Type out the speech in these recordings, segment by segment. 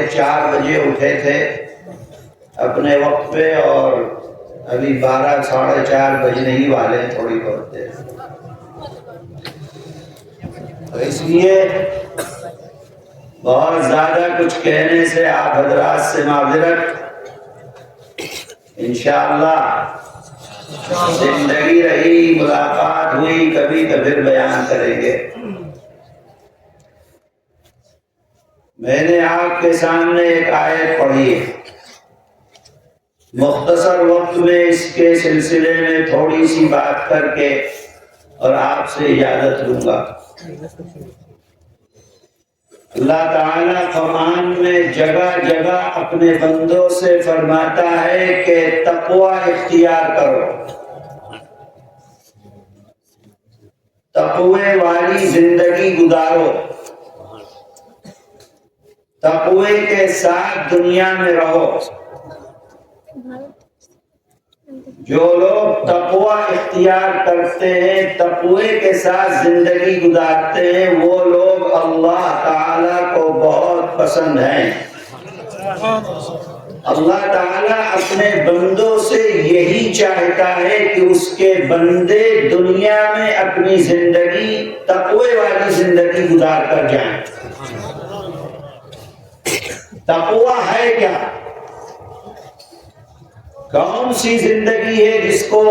4:30 بجے اٹھے تھے اپنے وقت پہ، اور ابھی 12 ساڑھے 4 بجنے ہی والے ہیں، تھوڑی بہت دیر۔ اس لیے بہت زیادہ کچھ کہنے سے آپ حضرات سے معذرت، انشاءاللہ زندگی رہی، ملاقات ہوئی کبھی تو پھر بیان کریں گے۔ میں نے آپ کے سامنے ایک آیت پڑھی ہے، مختصر وقت میں اس کے سلسلے میں تھوڑی سی بات کر کے اور آپ سے اجازت لوں گا۔ اللہ تعالیٰ قرآن میں جگہ جگہ اپنے بندوں سے فرماتا ہے کہ تقوی اختیار کرو، تقوی والی زندگی گزارو، تقوی کے ساتھ دنیا میں رہو۔ جو لوگ تقوی اختیار کرتے ہیں، تقوی کے ساتھ زندگی گزارتے ہیں، وہ لوگ اللہ تعالیٰ کو بہت پسند ہیں۔ اللہ تعالیٰ اپنے بندوں سے یہی چاہتا ہے کہ اس کے بندے دنیا میں اپنی زندگی تقوی والی زندگی گزار کر جائیں۔ تقوی ہے کیا؟ کون سی زندگی ہے جس کو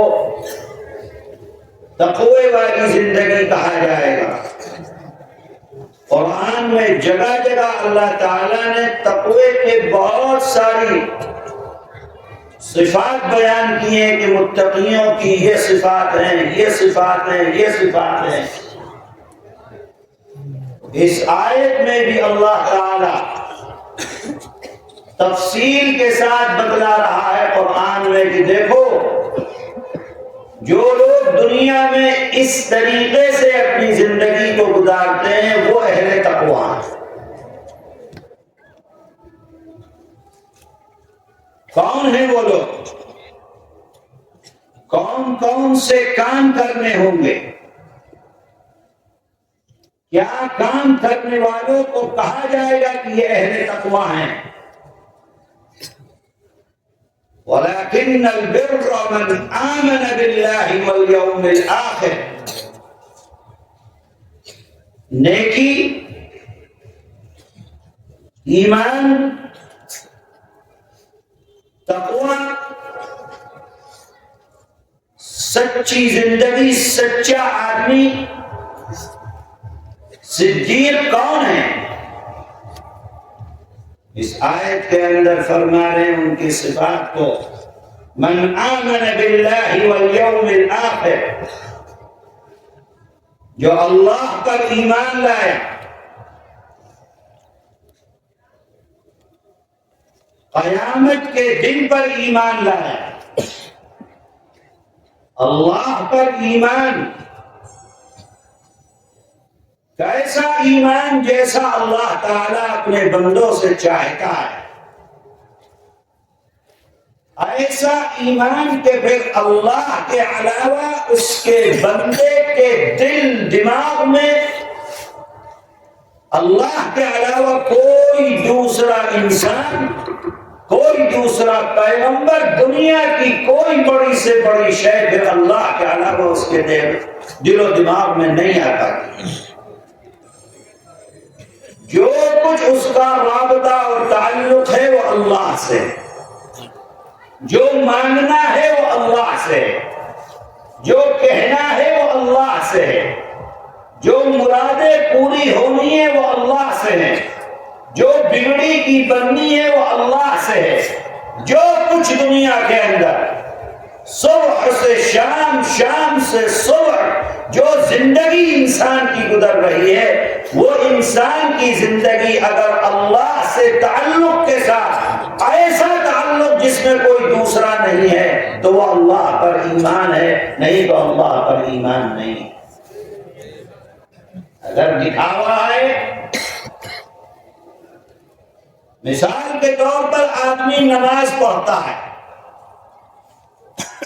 تقوی والی زندگی کہا جائے گا؟ قرآن میں جگہ جگہ اللہ تعالیٰ نے تقوی کے بہت ساری صفات بیان کی ہیں کہ متقیوں کی یہ صفات ہیں، یہ صفات ہیں، یہ صفات ہیں۔ اس آیت میں بھی اللہ تعالیٰ تفصیل کے ساتھ بتلا رہا ہے قرآن میں کہ دیکھو، جو لوگ دنیا میں اس طریقے سے اپنی زندگی کو گزارتے ہیں وہ اہل تقوی ہیں۔ کون ہیں وہ لوگ؟ کون کون سے کام کرنے ہوں گے؟ کیا کام کرنے والوں کو کہا جائے گا کہ یہ اہل تقوی ہیں؟ وَلَكِنَّ الْبِرَّ مَنْ آمَنَ بِاللَّهِ وَالْيَوْمِ الْآخِرِ، نیکی، ایمان، تقوی، سچی زندگی، سچا آدمی، صدیق کون ہے؟ اس آیت کے اندر فرما رہے ہیں ان کی صفات کو، من آمن باللہ والیوم الآخر، جو اللہ پر ایمان لائے، قیامت کے دن پر ایمان لائے، اللہ پر ایمان، کیسا ایمان؟ جیسا اللہ تعالیٰ اپنے بندوں سے چاہتا ہے، ایسا ایمان کہ پھر اللہ کے علاوہ اس کے بندے کے دل دماغ میں اللہ کے علاوہ کوئی دوسرا انسان، کوئی دوسرا پیغمبر، دنیا کی کوئی بڑی سے بڑی شے پھر اللہ کے علاوہ اس کے دل و دماغ میں نہیں آتا۔ جو کچھ اس کا رابطہ اور تعلق ہے وہ اللہ سے، جو مانگنا ہے وہ اللہ سے، جو کہنا ہے وہ اللہ سے، جو مرادیں پوری ہونی ہے وہ اللہ سے ہے، جو بگڑی کی بننی ہے وہ اللہ سے ہے۔ جو کچھ دنیا کے اندر صبح سے شام، شام سے صبح جو زندگی انسان کی گزر رہی ہے، وہ انسان کی زندگی اگر اللہ سے تعلق کے ساتھ، ایسا تعلق جس میں کوئی دوسرا نہیں ہے، تو وہ اللہ پر ایمان ہے، نہیں تو اللہ پر ایمان نہیں۔ اگر دکھاوا ہے، مثال کے طور پر آدمی نماز پڑھتا ہے،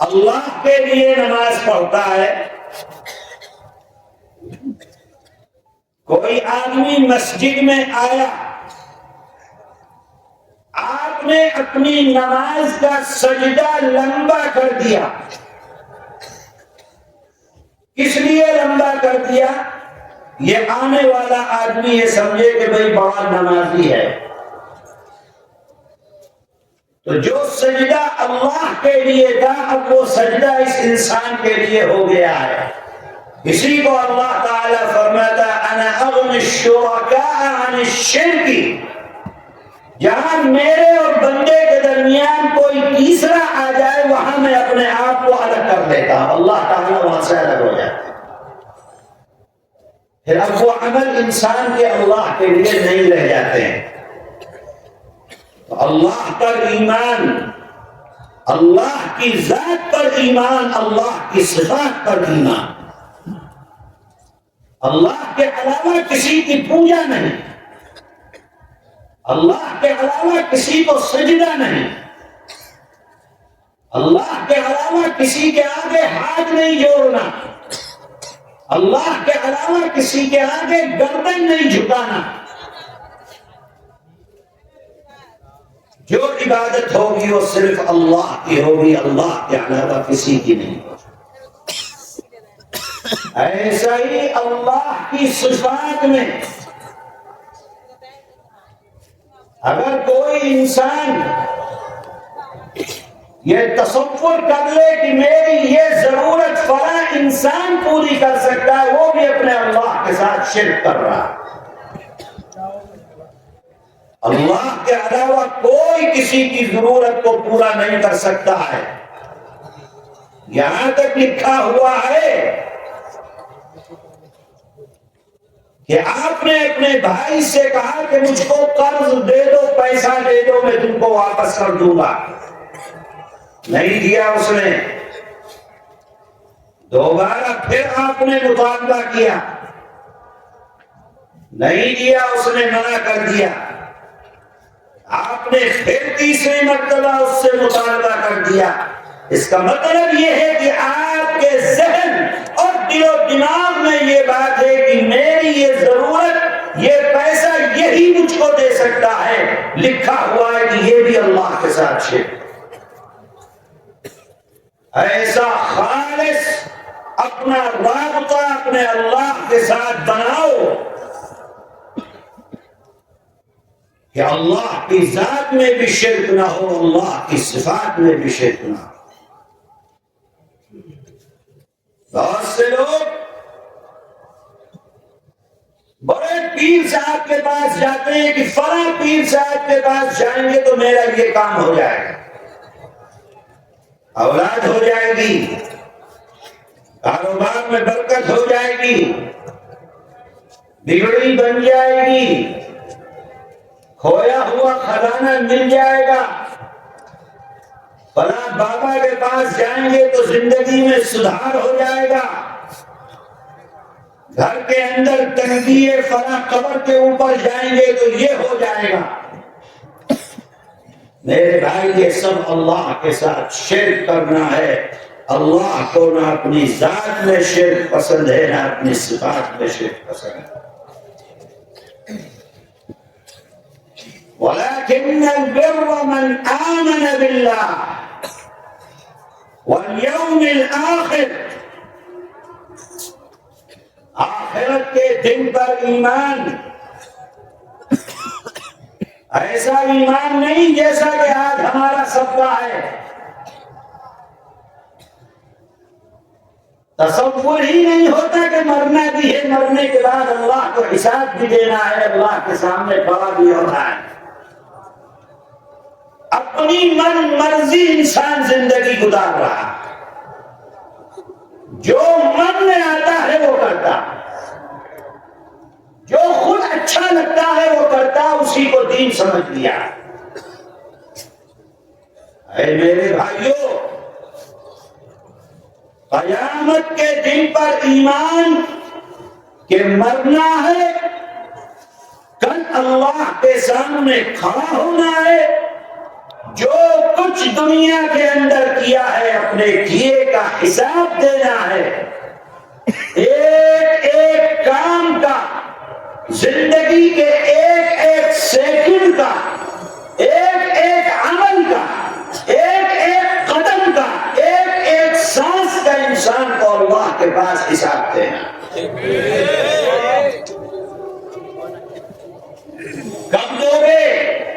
اللہ کے لیے نماز پڑھتا ہے، کوئی آدمی مسجد میں آیا، نے اپنی نماز کا سجدہ لمبا کر دیا. کس لیے لمبا کر دیا؟ یہ آنے والا آدمی یہ سمجھے کہ بھئی بڑا نمازی ہے. تو جو سجدہ اللہ کے لیے تھا اب وہ سجدہ اس انسان کے لیے ہو گیا ہے. اسی کو اللہ تعالیٰ فرماتا انا اغنی الشرکاء عن الشرک. جہاں میرے اور بندے کے درمیان کوئی تیسرا آ جائے وہاں میں اپنے آپ کو الگ کر دیتا ہوں. اللہ تعالیٰ وہاں سے الگ ہو جاتا ہے. پھر اب وہ عمل انسان کے اللہ کے لیے نہیں رہ جاتے ہیں. تو اللہ پر ایمان، اللہ کی ذات پر ایمان، اللہ کی صفات پر ایمان، اللہ کے علاوہ کسی کی پوجا نہیں، اللہ کے علاوہ کسی کو سجدہ نہیں، اللہ کے علاوہ کسی کے آگے ہاتھ نہیں جوڑنا، اللہ کے علاوہ کسی کے آگے گردن نہیں جھکانا. جو عبادت ہوگی وہ صرف اللہ کی ہوگی، اللہ کے علاوہ کسی کی نہیں ہوگی. ایسا ہی اللہ کی صفات میں اگر کوئی انسان یہ تصور کر لے کہ میری یہ ضرورت فلاں انسان پوری کر سکتا ہے، وہ بھی اپنے اللہ کے ساتھ شرک کر رہا ہے. اللہ کے علاوہ کوئی کسی کی ضرورت کو پورا نہیں کر سکتا ہے. یہاں تک لکھا ہوا ہے کہ آپ نے اپنے بھائی سے کہا کہ مجھ کو قرض دے دو، پیسہ دے دو، میں تم کو واپس کر دوں گا. نہیں دیا اس نے. دوبارہ پھر آپ نے مطالبہ کیا، نہیں دیا، اس نے منع کر دیا. آپ نے پھر تیسری مرتبہ اس سے مطالبہ کر دیا. اس کا مطلب یہ ہے کہ آپ کے ذہن اور دل و دماغ میں یہ بات ہے کہ میری یہ ضرورت، یہ پیسہ یہی مجھ کو دے سکتا ہے. لکھا ہوا ہے کہ یہ بھی اللہ کے ساتھ شرک. ایسا خالص اپنا رابطہ اپنے اللہ کے ساتھ بناؤ کہ اللہ کی ذات میں بھی شرک نہ ہو، اللہ کی صفات میں بھی شرک نہ ہو. بہت سے لوگ بڑے پیر صاحب کے پاس جاتے ہیں کہ فلاں پیر صاحب کے پاس جائیں گے تو میرا یہ کام ہو جائے گا، اولاد ہو جائے گی، کاروبار میں برکت ہو جائے گی، بگڑی بن جائے گی، کھویا ہوا خزانہ مل جائے گا. فلاں بابا کے پاس جائیں گے تو زندگی میں سدھار ہو جائے گا، گھر کے اندر تنگی ہے، فلاں قبر کے اوپر جائیں گے تو یہ ہو جائے گا. میرے بھائی یہ سب اللہ کے ساتھ شرک کرنا ہے. اللہ کو نہ اپنی ذات میں شرک پسند ہے نہ اپنی صفات میں شرک پسند ہے. وَلَكِنَّ الْبِرَّ مَنْ آمَنَ بِاللَّهِ وَالْيَوْمِ الْآخِرِ. آخرت کے دن پر ایمان، ایسا ایمان نہیں جیسا کہ آج ہمارا سب کا ہے. تصور ہی نہیں ہوتا کہ مرنا بھی ہے، مرنے کے بعد اللہ کو حساب بھی دینا ہے، اللہ کے سامنے کھڑا بھی ہونا ہے. اپنی من مرضی انسان زندگی گزار رہا، جو من میں آتا ہے وہ کرتا، جو خود اچھا لگتا ہے وہ کرتا، اسی کو دین سمجھ لیا. اے میرے بھائیوں، قیامت کے دن پر ایمان کہ مرنا ہے، کل اللہ کے سامنے کھڑا ہونا ہے، جو کچھ دنیا کے اندر کیا ہے اپنے کیے کا حساب دینا ہے. ایک ایک کام کا، زندگی کے ایک ایک سیکنڈ کا، ایک ایک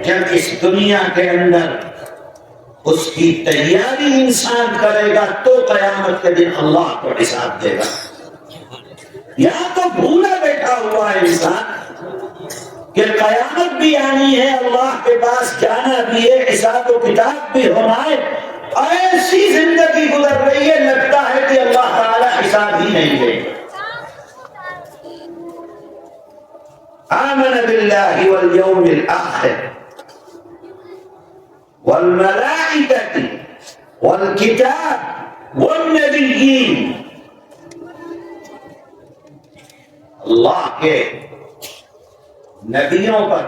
جب اس دنیا کے اندر اس کی تیاری انسان کرے گا تو قیامت کے دن اللہ کو حساب دے گا. یہاں تو بھولا بیٹھا ہوا ہے انسان کہ قیامت بھی آنی ہے, اللہ کے پاس جانا بھی ہے, حساب و کتاب بھی ہونا ہے. ایسی زندگی گزر رہی ہے لگتا ہے کہ اللہ تعالی حساب ہی نہیں دے. آمن باللہ والیوم الآخر والملائکۃ والکتاب والنبیین. اللہ کے نبیوں پر,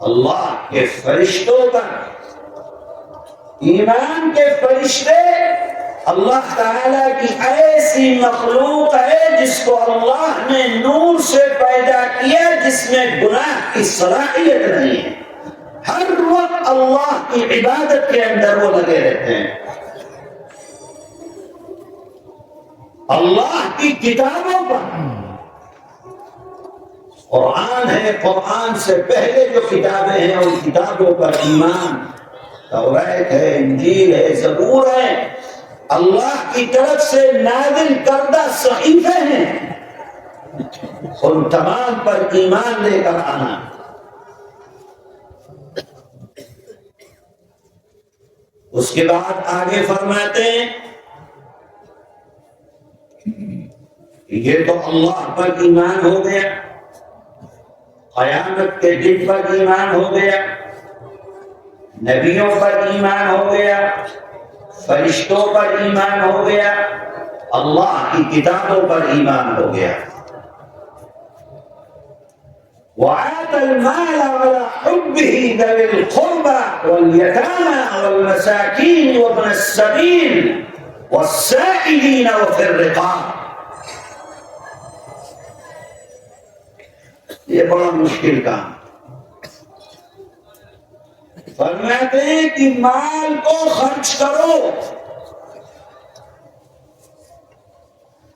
اللہ کے فرشتوں پر, ایمان کے فرشتے اللہ تعالیٰ کی ایسی مخلوق ہے جس کو اللہ نے نور سے پیدا کیا, جس میں گناہ کی صلاحیت نہیں ہے. ہر وقت اللہ کی عبادت کے اندر وہ لگے رہتے ہیں. اللہ کی کتابوں پر, قرآن ہے, قرآن سے پہلے جو کتابیں ہیں ان کتابوں پر ایمان, توریت ہے, انجیل ہے, زبور ہے, اللہ کی طرف سے نازل کردہ صحیفے ہیں, ان تمام پر ایمان لے کر آنا. اس کے بعد آگے فرماتے ہیں یہ تو اللہ پر ایمان ہو گیا, قیامت کے دن پر ایمان ہو گیا, نبیوں پر ایمان ہو گیا, فرشتوں پر ایمان ہو گیا, اللہ کی کتابوں پر ایمان ہو گیا. وَآتَى الْمَالَ عَلَى حُبِّهِ ذَوِي الْقُرْبَى وَالْيَتَامَى وَالْمَسَاكِينِ وَابْنَ السَّبِيلِ وَالسَّائِلِينَ وَفِي الرِّقَابِ. یہ بڑا مشکل کام. فرماتے ہیں کہ مال کو خرچ کرو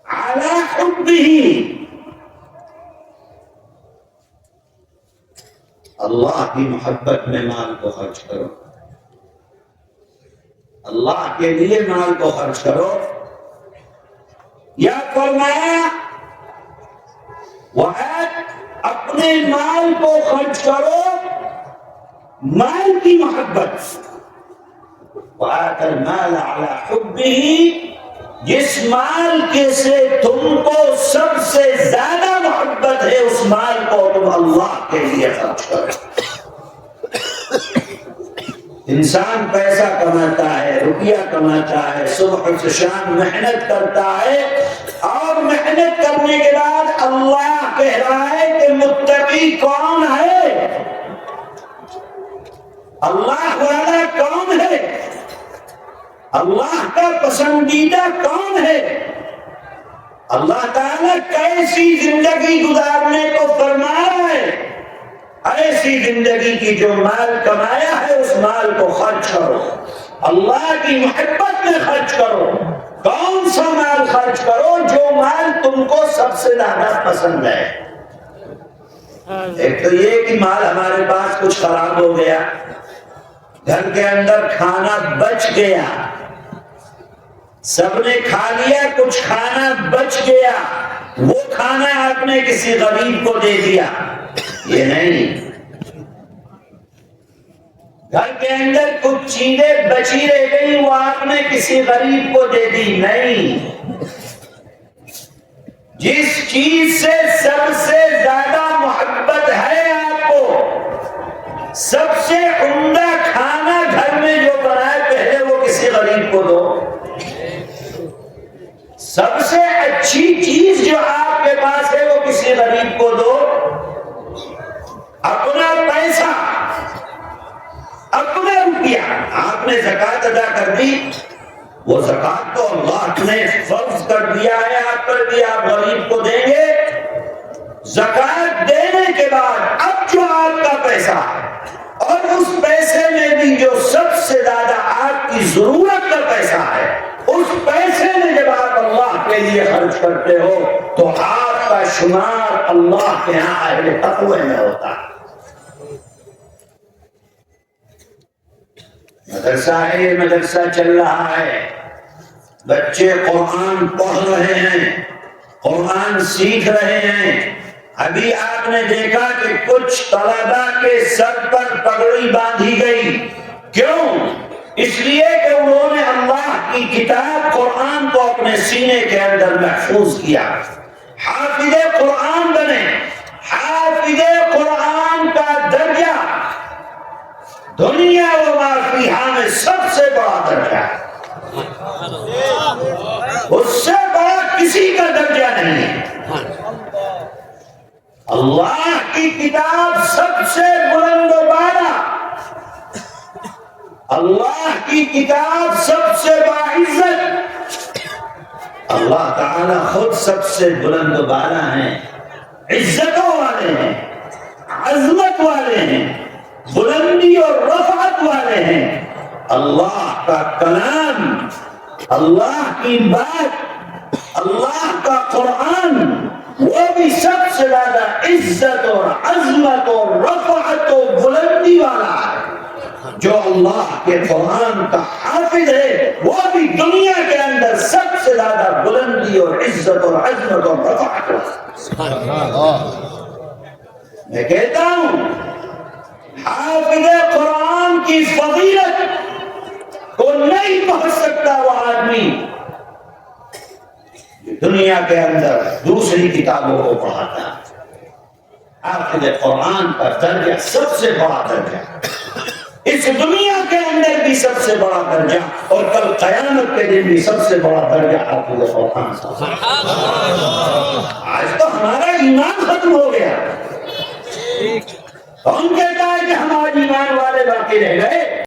علی حبہ, اللہ کی محبت میں مال کو خرچ کرو, اللہ کے لیے مال کو خرچ کرو. یا فرمایا اپنے مال کو خرچ کرو مال کی محبت. وَآتَى الْمَالَ عَلَى حُبِّهِ, جس مال کے سے تم کو سب سے زیادہ محبت ہے اس مال کو تم اللہ کے لیے خرچ کرو. انسان پیسہ کماتا ہے, روپیہ کماتا ہے, صبح سے شام محنت کرتا ہے, اور محنت کرنے کے بعد اللہ کہہ رہا ہے کہ متقی کون ہے, اللہ والا کون ہے, اللہ کا پسندیدہ کون ہے. اللہ تعالیٰ کیسی زندگی گزارنے کو فرما رہا ہے, ایسی زندگی کی جو مال کمایا ہے اس مال کو خرچ کرو, اللہ کی محبت میں خرچ کرو. کون سا مال خرچ کرو؟ جو مال تم کو سب سے زیادہ پسند ہے. ایک تو یہ کہ مال ہمارے پاس کچھ خراب ہو گیا, گھر کے اندر کھانا بچ گیا, سب نے کھا لیا, کچھ کھانا بچ گیا, وہ کھانا آپ نے کسی غریب کو دے دیا. یہ نہیں. گھر کے اندر کچھ چیزیں بچی رہ گئی, وہ آپ نے کسی غریب کو دے دی. نہیں. جس چیز سے سب سے زیادہ محبت ہے آپ کو, سب سے عمدہ کھانا گھر میں جو بنائے پہلے وہ کسی غریب کو دو. سب سے اچھی چیز جو آپ کے پاس ہے وہ کسی غریب کو دو. اپنا پیسہ, اپنا روپیہ آپ نے زکات ادا کر دی, وہ زکات تو اللہ نے فرض کر دیا ہے آپ پر بھی, آپ غریب کو دیں گے. زکات دینے کے بعد اب جو آپ کا پیسہ, اور اس پیسے میں بھی جو سب سے زیادہ آپ کی ضرورت کا پیسہ ہے, اس پیسے میں جب آپ اللہ کے لیے خرچ کرتے ہو تو آپ کا شمار اللہ کے ہاں اہل تقوی میں ہوتا ہے. مدرسہ ہے، مدرسہ چل رہا ہے، بچے قرآن پڑھ رہے ہیں، قرآن سیکھ رہے ہیں۔ ابھی آپ نے دیکھا کہ کچھ طلبا کے سر پر پگڑی باندھی گئی، کیوں؟ اس لیے کہ انہوں نے اللہ کی کتاب قرآن کو اپنے سینے کے اندر محفوظ کیا، حافظ قرآن بنے۔ حافظ قرآن کا درجہ دنیا و ما فیہا میں سب سے بڑا درجہ ہے، اس سے بڑا کسی کا درجہ نہیں ہے۔ اللہ کی کتاب سب سے بلند و بالا، اللہ کی کتاب سب سے باعزت، اللہ تعالی خود سب سے بلند و بالا ہیں، عزتوں والے ہیں، عظمت والے ہیں، بلندی اور رفعت والے ہیں۔ اللہ کا کلام، اللہ کی بات، اللہ کا قرآن، وہ بھی سب سے زیادہ عزت اور عظمت اور رفعت و بلندی والا ہے۔ جو اللہ کے قرآن کا حافظ ہے وہ بھی دنیا کے اندر سب سے زیادہ بلندی اور عزت اور عظمت اور رفعت ہے۔ میں کہتا ہوں حافظ قرآن کی فضیلت کو نہیں پہنچ سکتا وہ آدمی دنیا کے اندر دوسری کتابوں کو پڑھاتا ہے۔ حافظ قرآن کا درجہ سب سے بڑا درجہ، اس دنیا کے اندر بھی سب سے بڑا درجہ، اور کل قیامت کے دن بھی سب سے بڑا درجہ حافظ قرآن کا۔ آج تو ہمارا ایمان ختم ہو گیا، کون کہتا ہے کہ ہمارے ایمان والے باقی رہ گئے؟